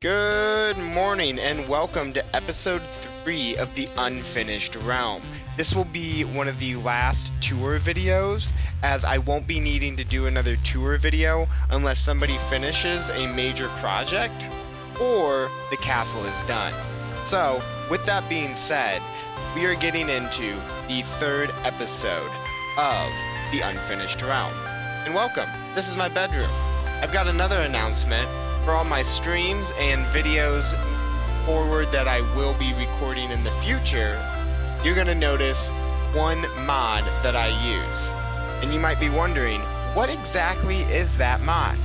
Good morning and welcome to episode 3 of the Unfinished Realm. This will be one of the last tour videos, as I won't be needing to do another tour video unless somebody finishes a major project or the castle is done. So, with that being said, we are getting into the third episode of the Unfinished Realm. And welcome, this is my bedroom. I've got another announcement. For all my streams and videos forward that I will be recording in the future, you're going to notice one mod that I use. And you might be wondering, what exactly is that mod?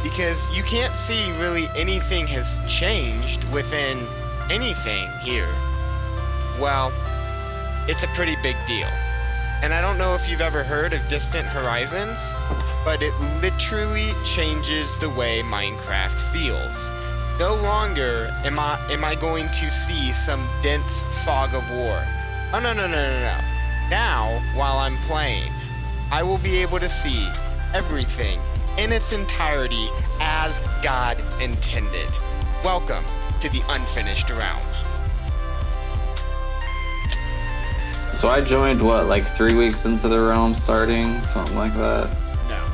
Because you can't see really anything has changed within anything here. Well, it's a pretty big deal. And I don't know if you've ever heard of Distant Horizons, but it literally changes the way Minecraft feels. No longer am I going to see some dense fog of war. Oh, no. Now, while I'm playing, I will be able to see everything in its entirety as God intended. Welcome to the Unfinished Realm. So I joined, like 3 weeks into the realm starting? Something like that? No.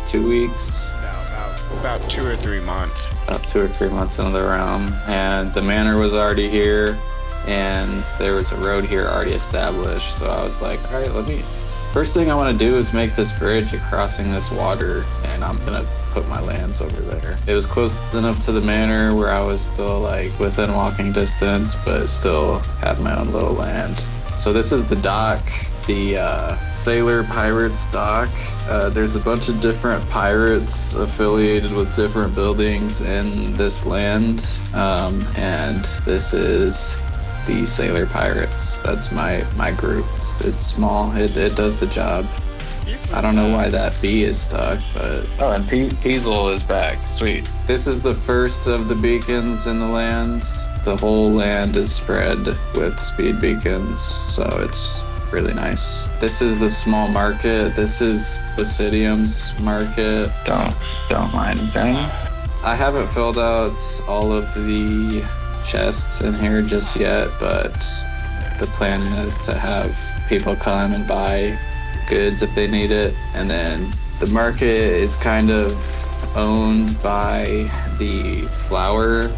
Two weeks? No, about 2 or 3 months. About 2 or 3 months into the realm. And the manor was already here, and there was a road here already established. So I was like, all right, first thing I want to do is make this bridge crossing this water, and I'm going to put my lands over there. It was close enough to the manor where I was still like within walking distance, but still had my own little land. So this is the dock, the Sailor Pirates dock. There's a bunch of different pirates affiliated with different buildings in this land, and this is the Sailor Pirates. That's my group. It's small. It does the job. I don't know why that bee is stuck, but... Oh, and Peasel is back. Sweet. This is the first of the beacons in the land. The whole land is spread with speed beacons, so it's really nice. This is the small market. This is Basidium's market. Don't mind them. I haven't filled out all of the chests in here just yet, but the plan is to have people come and buy goods if they need it. And then the market is kind of owned by the flower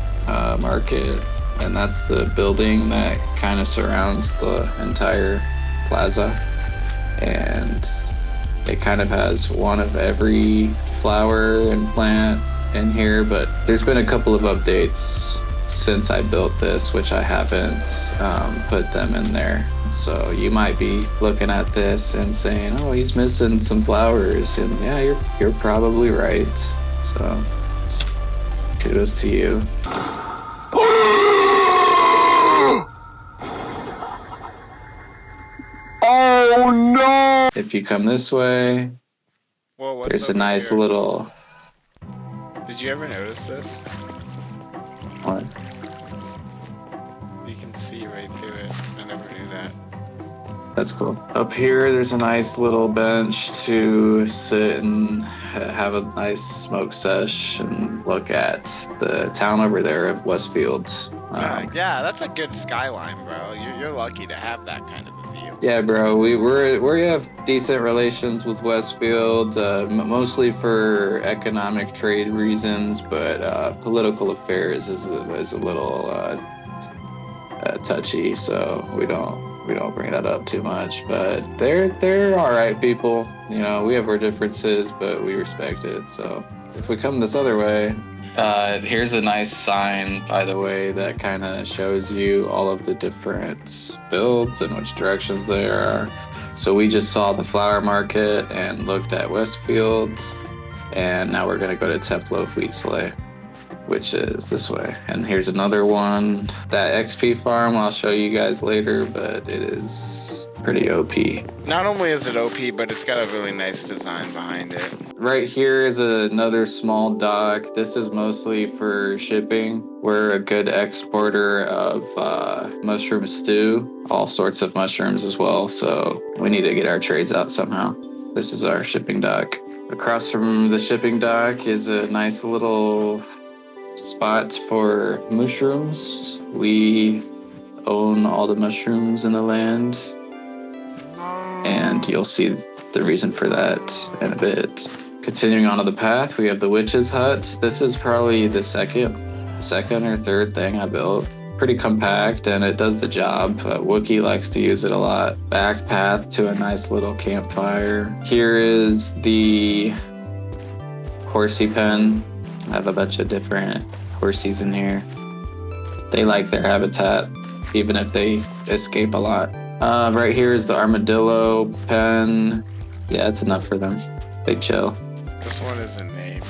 market, and that's the building that kind of surrounds the entire plaza, and it kind of has one of every flower and plant in here. But there's been a couple of updates since I built this, which I haven't put them in there. So you might be looking at this and saying, oh, he's missing some flowers, and yeah, you're probably right. So kudos to you. Oh no! If you come this way, Whoa, there's a nice here? little... Did you ever notice this? What? You can see right through it. I never knew that. That's cool. Up here, there's a nice little bench to sit and have a nice smoke sesh and look at the town over there of Westfield. Yeah, that's a good skyline, bro. You're lucky to have that kind of a view. Yeah, bro. We have decent relations with Westfield, mostly for economic trade reasons, but political affairs is a little touchy, so we don't bring that up too much. But they're all right people. You know, we have our differences, but we respect it. So if we come this other way, here's a nice sign, by the way, that kind of shows you all of the different builds and which directions they are. So we just saw the flower market and looked at Westfield, and now we're gonna go to Templo of Wheatsley, which is this way. And here's another one. That XP farm I'll show you guys later, but it is pretty OP. Not only is it OP, but it's got a really nice design behind it. Right here is another small dock. This is mostly for shipping. We're a good exporter of mushroom stew, all sorts of mushrooms as well. So we need to get our trades out somehow. This is our shipping dock. Across from the shipping dock is a nice little spot for mushrooms. We own all the mushrooms in the land, and you'll see the reason for that in a bit. Continuing on to the path, we have the witch's hut. This is probably the second or third thing I built. Pretty compact, and it does the job. Wookiee likes to use it a lot. Back path to a nice little campfire. Here is the horsey pen. I have a bunch of different horsies in here. They like their habitat, even if they escape a lot. Right here is the armadillo pen. Yeah, it's enough for them. They chill. This one isn't named.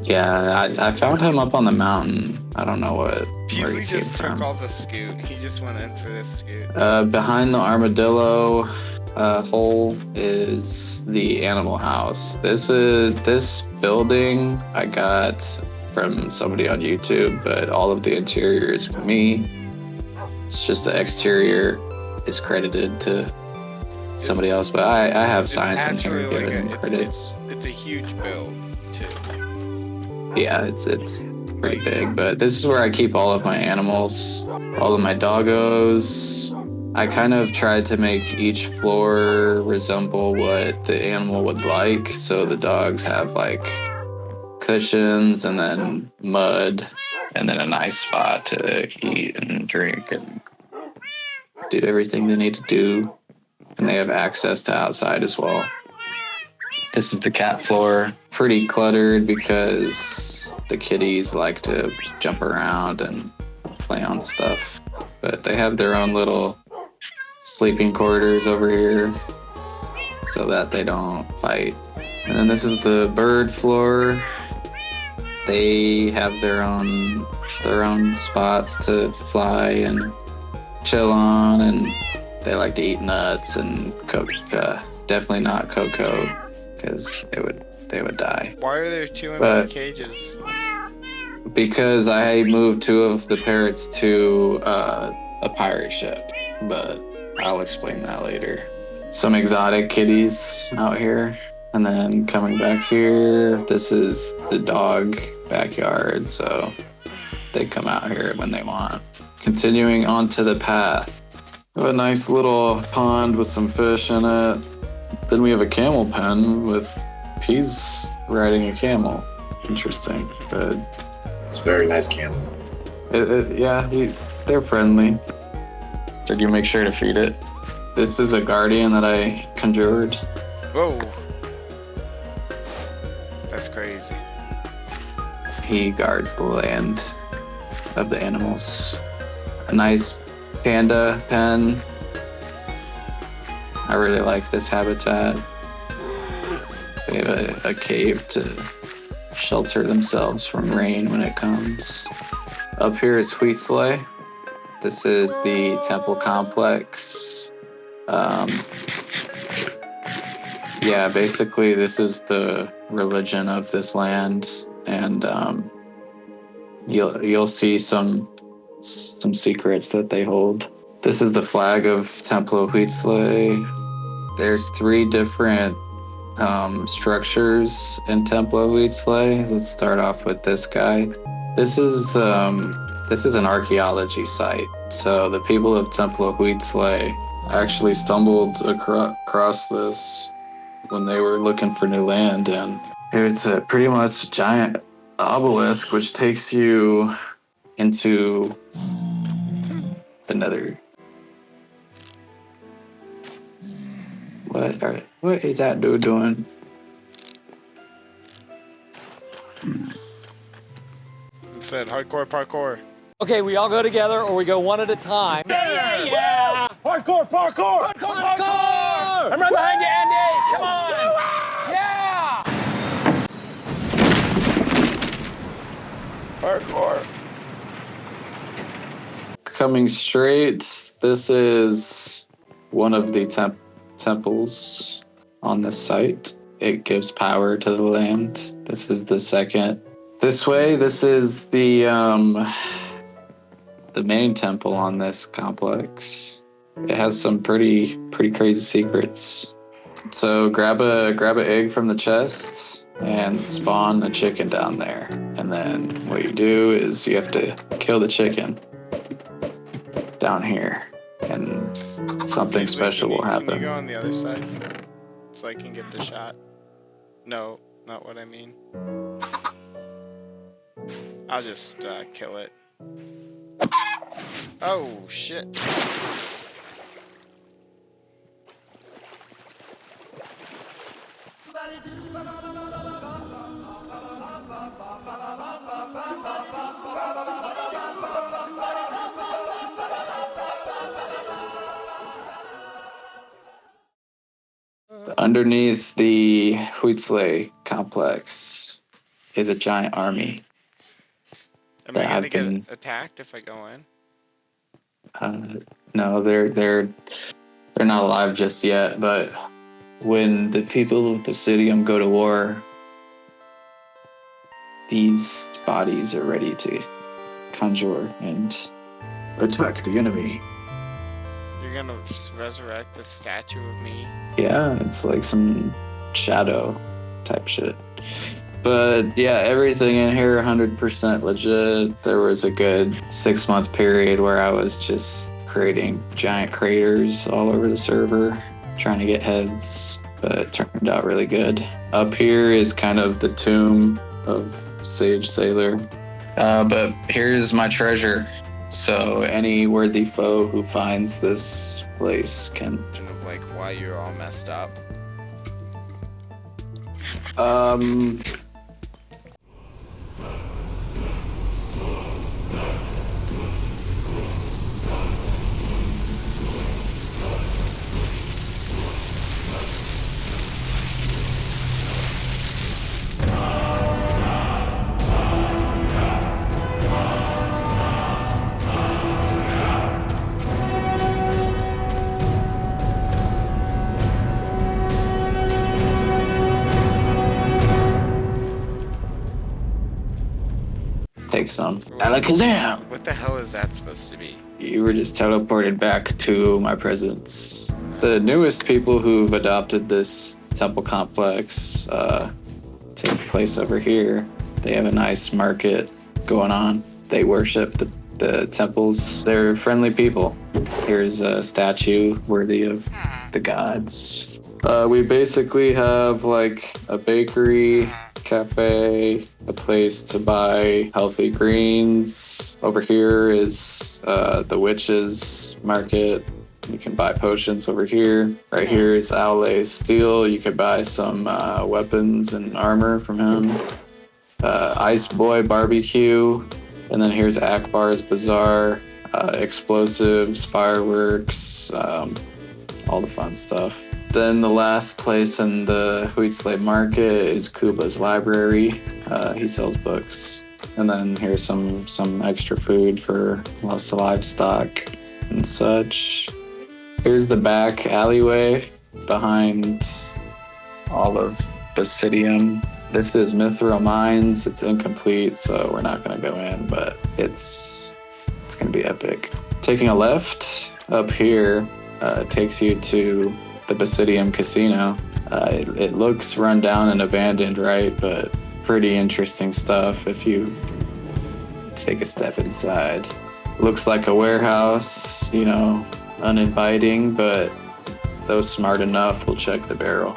Yeah, I found him up on the mountain. I don't know where Peasley he just came took from. all the scoot. He just went in for this scoot. Behind the armadillo hole is the animal house. This building I got from somebody on YouTube, but all of the interior is for me. It's just the exterior is credited to somebody else, but I have science in here giving credits. It's a huge build too. Yeah, it's pretty big, but this is where I keep all of my animals, all of my doggos. I kind of tried to make each floor resemble what the animal would like. So the dogs have like cushions and then mud and then a nice spot to eat and drink and do everything they need to do. And they have access to outside as well. This is the cat floor. Pretty cluttered because the kitties like to jump around and play on stuff. But they have their own little sleeping quarters over here so that they don't fight. And then this is the bird floor. They have their own spots to fly and chill on, and they like to eat nuts and definitely not cocoa because they would die. Why are there two empty cages? Because I moved two of the parrots to a pirate ship, but I'll explain that later. Some exotic kitties out here. And then coming back here, this is the dog backyard, so they come out here when they want. Continuing onto the path. We have a nice little pond with some fish in it. Then we have a camel pen with Peas riding a camel. Interesting, but It's a very nice camel. they're friendly. Did you make sure to feed it? This is a guardian that I conjured. Whoa. That's crazy. He guards the land of the animals. A nice panda pen. I really like this habitat. They have a cave to shelter themselves from rain when it comes. Up here is Wheat Sleigh. This is the temple complex. Basically this is the religion of this land, and you'll see some secrets that they hold. This is the flag of Templo Huitzle. There's 3 different structures in Templo Huitzle. Let's start off with this guy. This is an archaeology site. So the people of Templo Huitzle actually stumbled across this when they were looking for new land, and it's a pretty much giant obelisk which takes you into the nether. What is that dude doing? It said hardcore parkour. Okay, we all go together or we go one at a time. Yeah! Parkour, parkour! Parkour! I'm right behind you, Andy! Come on! Yeah! Parkour. Coming straight, this is one of the temples on this site. It gives power to the land. This is the second. This way, this is the main temple on this complex. It has some pretty crazy secrets. So grab a egg from the chest and spawn a chicken down there. And then what you do is you have to kill the chicken down here, and something Wait, special will Can you happen. go on the other side so I can get the shot? No, not what I mean. I'll just kill it. Oh shit. Underneath the Huitzle complex is a giant army. Am I that gonna I've been- get attacked if I go in? No, they're not alive just yet. But when the people of Basidium go to war, these bodies are ready to conjure and attack the enemy. You're gonna resurrect the statue of me? Yeah, it's like some shadow type shit. But yeah, everything in here 100% legit. There was a good 6-month period where I was just creating giant craters all over the server, trying to get heads, but it turned out really good. Up here is kind of the tomb of SageSailor. But here's my treasure. So any worthy foe who finds this place can... Of like why you're all messed up. Take some. Alakazam! What the hell is that supposed to be? You were just teleported back to my presence. The newest people who've adopted this temple complex take place over here. They have a nice market going on. They worship the temples. They're friendly people. Here's a statue worthy of the gods. We basically have like a bakery, cafe, a place to buy healthy greens. Over here is the witches market. You can buy potions over here. Right here is Owlay's Steel. You could buy some weapons and armor from him. Ice Boy Barbecue. And then here's Akbar's Bazaar. Explosives, fireworks, all the fun stuff. Then the last place in the Huitzle market is Kuba's library. He sells books. And then here's some extra food for lots of livestock and such. Here's the back alleyway behind all of Basidium. This is Mithril Mines. It's incomplete, so we're not gonna go in, but it's gonna be epic. Taking a left up here takes you to the Basidium Casino. It looks run down and abandoned, right? But pretty interesting stuff if you take a step inside. Looks like a warehouse, you know, uninviting, but those smart enough will check the barrel.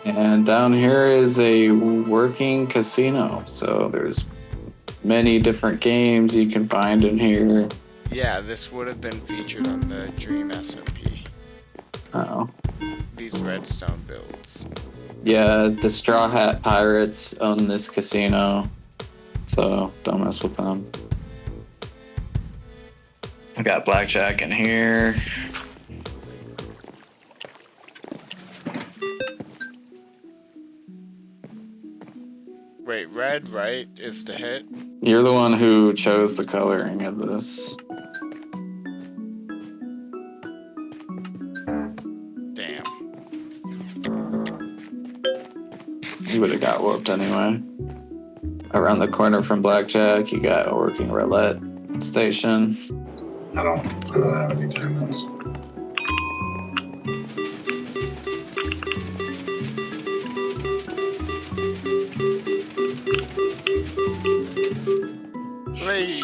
And down here is a working casino. So there's many different games you can find in here. Yeah, this would have been featured on the Dream SMP. Oh. These redstone builds. Yeah, the Straw Hat Pirates own this casino. So don't mess with them. I got blackjack in here. Wait, red, right, is to hit? You're the one who chose the coloring of this. Damn. You would have got whooped anyway. Around the corner from Blackjack, you got a working roulette station. I don't have any diamonds. Hey.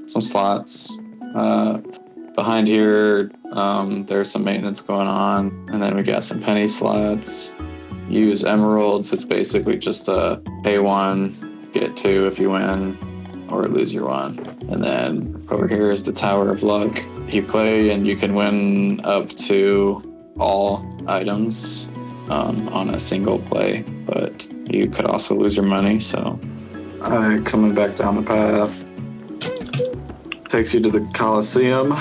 Some slots. Behind here, there's some maintenance going on. And then we got some penny slots. Use emeralds. It's basically just a pay 1, get 2 if you win, or lose your 1. And then over here is the Tower of Luck. You play and you can win up to all items on a single play, but you could also lose your money. So coming back down the path takes you to the Colosseum.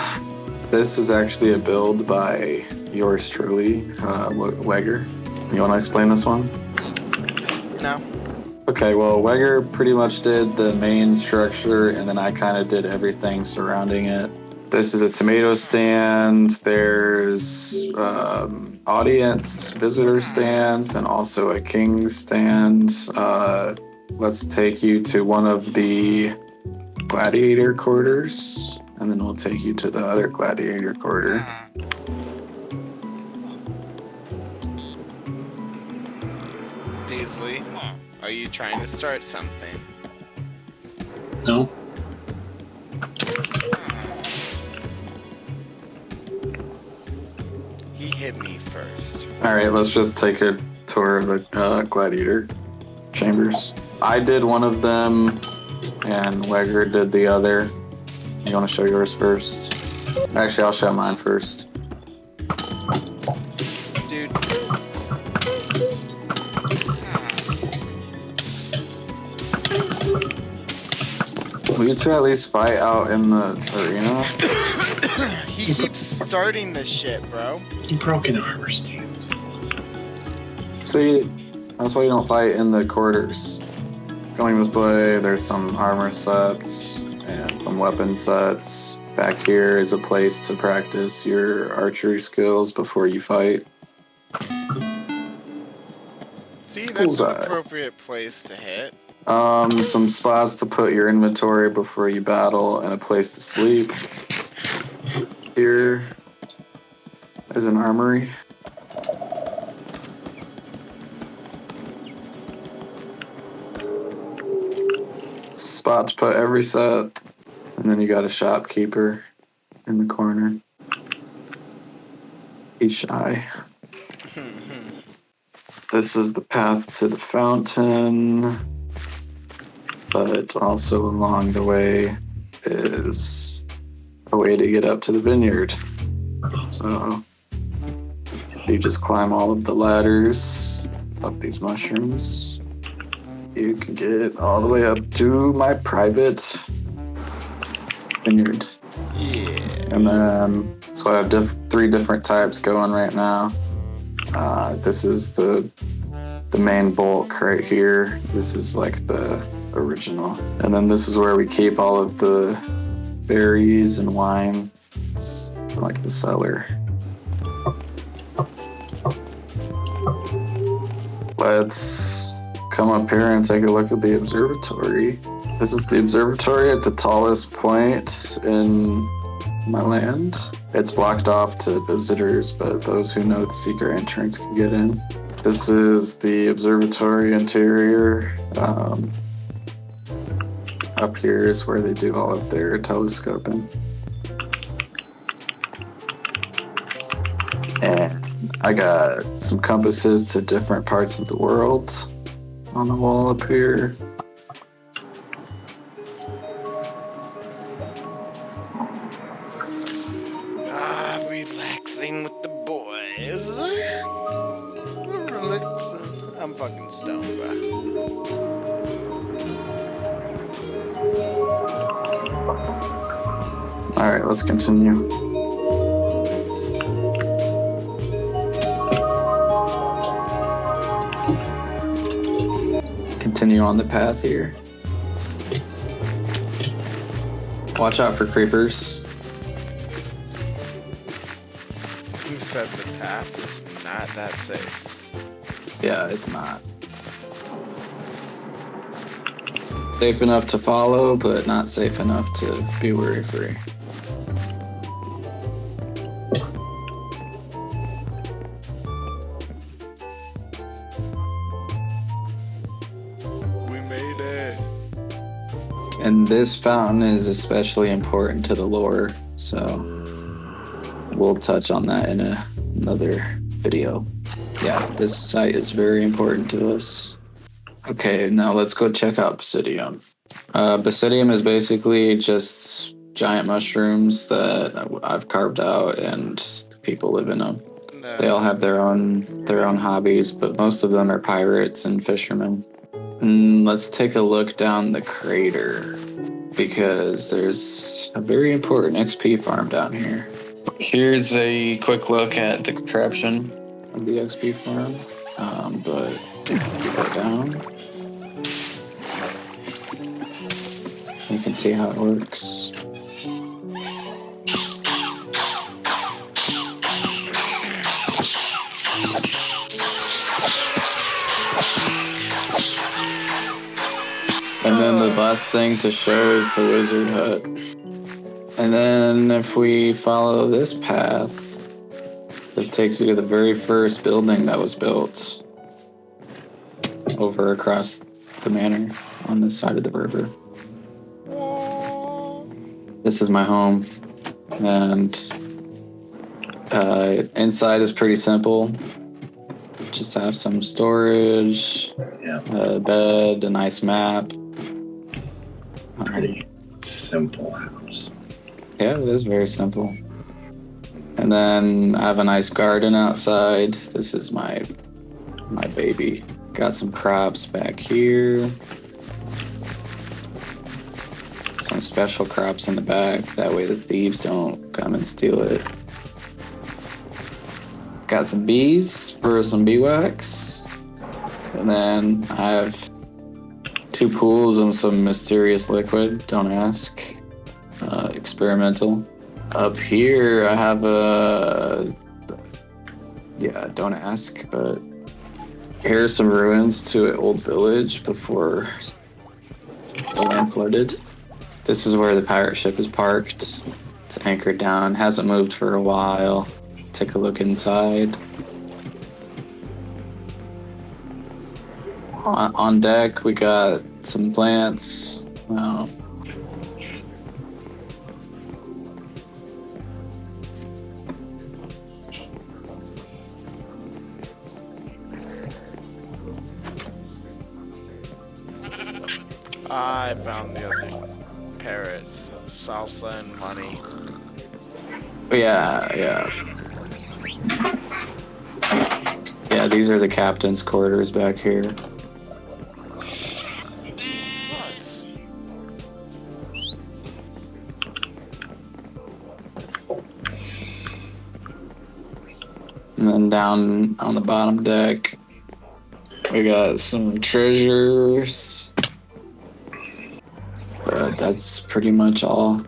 This is actually a build by yours truly, Wegger. You want to explain this one? No. Okay, well, Wegger pretty much did the main structure, and then I kind of did everything surrounding it. This is a tomato stand. There's audience visitor stands and also a king stand. Let's take you to one of the gladiator quarters, and then we'll take you to the other gladiator quarter. Beasley, are you trying to start something? No. He hit me first. All right, let's just take a tour of the gladiator chambers. I did one of them, and Wegger did the other. You want to show yours first? Actually, I'll show mine first. Dude. Will you two at least fight out in the arena? He keeps starting this shit, bro. Broken armor stand. See, that's why you don't fight in the quarters. Going this way, there's some armor sets and some weapon sets. Back here is a place to practice your archery skills before you fight. See, that's Bullseye. an appropriate place to hit. Some spots to put your inventory before you battle, and a place to sleep. Here is an armory. Spot to put every set, and then you got a shopkeeper in the corner. He's shy. This is the path to the fountain, but also along the way is a way to get up to the vineyard. So you just climb all of the ladders up these mushrooms. You can get all the way up to my private vineyard. Yeah. And then, so I have 3 different types going right now. This is the main bulk right here. This is like the original. And then this is where we keep all of the berries and wine. It's like the cellar. Let's come up here and take a look at the observatory. This is the observatory at the tallest point in my land. It's blocked off to visitors, but those who know the secret entrance can get in. This is the observatory interior. Up here is where they do all of their telescoping. And I got some compasses to different parts of the world on the wall up here. Relaxing with the boys. Relaxing. I'm fucking stoned, bro. All right, let's continue. Continue on the path here. Watch out for creepers. Who said the path is not that safe? Yeah, it's not. Safe enough to follow, but not safe enough to be worry-free. We made it. And this fountain is especially important to the lore, so we'll touch on that in another video. Yeah, this site is very important to us. Okay, now let's go check out Basidium. Basidium is basically just giant mushrooms that I've carved out, and people live in them. They all have their own hobbies, but most of them are pirates and fishermen. Let's take a look down the crater, because there's a very important XP farm down here. Here's a quick look at the contraption of the XP farm, but if you go down, you can see how it works. And then the last thing to show is the wizard hut. And then if we follow this path, this takes you to the very first building that was built over across the manor on this side of the river. This is my home, and inside is pretty simple. Just have some storage, a bed, a nice map. Pretty simple house. Yeah, it is very simple. And then I have a nice garden outside. This is my baby. Got some crops back here. Some special crops in the back. That way the thieves don't come and steal it. Got some bees for some bee wax. And then I have 2 pools and some mysterious liquid. Don't ask. Experimental. Up here, I have don't ask, but here's some ruins to an old village before the land flooded. This is where the pirate ship is parked. It's anchored down, hasn't moved for a while. Take a look inside. On deck, we got some plants. I found the other parrots, salsa and money. Yeah. Yeah, these are the captain's quarters back here. Nice. And then down on the bottom deck, we got some treasures. But that's pretty much all.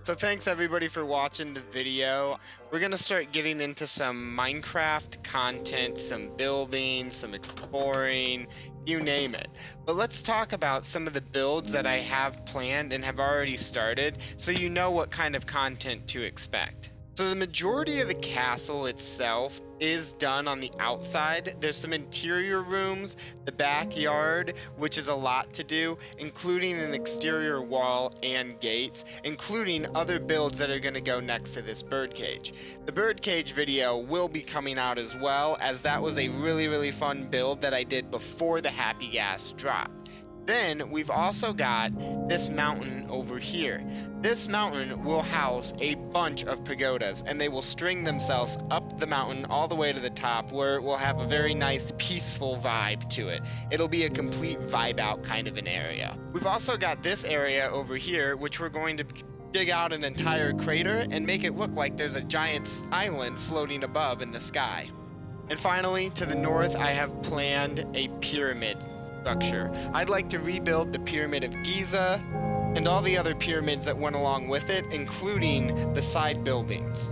So thanks everybody for watching the video. We're gonna start getting into some Minecraft content, some building, some exploring, you name it. But let's talk about some of the builds that I have planned and have already started, so you know what kind of content to expect. So the majority of the castle itself is done on the outside. There's some interior rooms, the backyard, which is a lot to do, including an exterior wall and gates, including other builds that are going to go next to this birdcage. The birdcage video will be coming out as well, as that was a really fun build that I did before the Happy Gas dropped. Then we've also got this mountain over here. This mountain will house a bunch of pagodas, and they will string themselves up the mountain all the way to the top, where it will have a very nice peaceful vibe to it. It'll be a complete vibe out kind of an area. We've also got this area over here, which we're going to dig out an entire crater and make it look like there's a giant island floating above in the sky. And finally, to the north, I have planned a pyramid structure. I'd like to rebuild the Pyramid of Giza and all the other pyramids that went along with it, including the side buildings.